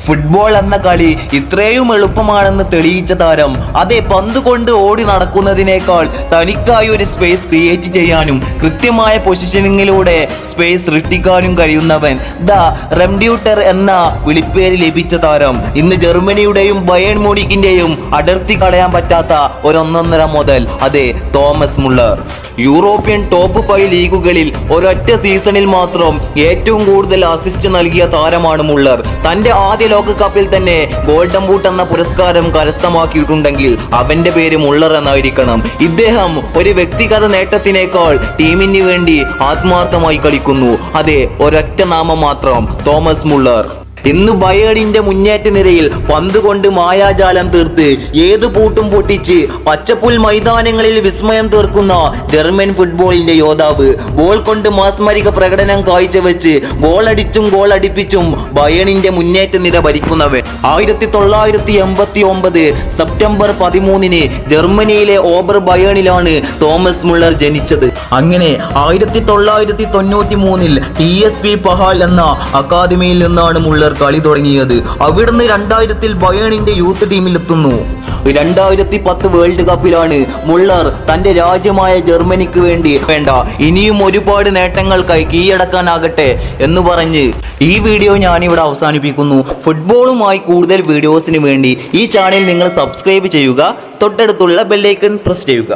Football എന്ന കളി ഇത്രയും എളുപ്പമാണെന്ന് തെളിയിച്ച താരം അതേ പന്ത് കൊണ്ട് ഓടി നടക്കുന്നതിനേക്കാൾ തനിക്കായി ഒരു സ്പേസ് ക്രിയേറ്റ് ചെയ്യാനും കൃത്യമായ പൊസിഷനിങ്ങിലൂടെ സ്പേസ് സൃഷ്ടിക്കാനും കഴിയുന്നവൻ ദ റെംഡ്യൂട്ടർ എന്ന വിളിപ്പേര് ലഭിച്ച താരം ഇന്ന് ജർമ്മനിയുടെയും ബയേൺ മ്യൂണിക്കിന്റെയും അടർത്തി കളയാൻ പറ്റാത്ത ഒരൊന്നൊന്നര മുതൽ അതെ തോമസ് മുള്ളർ. യൂറോപ്യൻ ടോപ്പ് 5 ലീഗുകളിൽ ഒരൊറ്റ സീസണിൽ മാത്രം ഏറ്റവും കൂടുതൽ അസിസ്റ്റ് നൽകിയ താരമാണ് മുള്ളർ. തന്റെ ആദ്യ ലോകകപ്പിൽ തന്നെ ഗോൾഡൻ ബൂട്ട് എന്ന പുരസ്കാരം കരസ്ഥമാക്കിയിട്ടുണ്ടെങ്കിൽ അവന്റെ പേര് മുള്ളർ എന്നായിരിക്കണം. ഇദ്ദേഹം ഒരു വ്യക്തിഗത നേട്ടത്തിനേക്കാൾ ടീമിന് വേണ്ടി ആത്മാർത്ഥമായി കളിക്കുന്നു. അതെ, ഒരൊറ്റ നാമം മാത്രം, തോമസ് മുള്ളർ. ഇന്ന് ബയേണിന്റെ മുന്നേറ്റ നിരയിൽ പന്ത് കൊണ്ട് മായാജാലം തീർത്ത് ഏതു പൂട്ടും പൊട്ടിച്ച് പച്ചപ്പുൽ മൈതാനങ്ങളിൽ വിസ്മയം തീർക്കുന്ന ജർമ്മൻ ഫുട്ബോളിന്റെ യോദ്ധാവ്. ബോൾ കൊണ്ട് മാസ്മരിക പ്രകടനം കാഴ്ചവെച്ച് ഗോളടിച്ചും ഗോളടിപ്പിച്ചും ബയേണിന്റെ മുന്നേറ്റ നിര ഭരിക്കുന്നവൻ. 1989 സെപ്റ്റംബർ 13 ജർമ്മനിയിലെ ഓബർ ബയേണിലാണ് തോമസ് മുള്ളർ ജനിച്ചത്. അങ്ങനെ 1993 TSV പഹാൽ എന്ന അക്കാദമിയിൽ നിന്നാണ് മുള്ളർ കളി തുടങ്ങിയത്. അവിടുന്ന് 2000 ബയേണിന്റെ യൂത്ത് ടീമിലെത്തുന്നു. 2010 വേൾഡ് കപ്പിലാണ് മുള്ളർ തന്റെ രാജ്യമായ ജർമ്മനിക്ക് വേണ്ടി വേണ്ട ഇനിയും ഒരുപാട് നേട്ടങ്ങൾ കീഴടക്കാനാകട്ടെ എന്ന് പറഞ്ഞ് ഈ വീഡിയോ ഞാനിവിടെ അവസാനിപ്പിക്കുന്നു. ഫുട്ബോളുമായി കൂടുതൽ വീഡിയോസിന് വേണ്ടി ഈ ചാനൽ നിങ്ങൾ സബ്സ്ക്രൈബ് ചെയ്യുക, തൊട്ടടുത്തുള്ള ബെല്ലൈക്കൺ പ്രസ് ചെയ്യുക.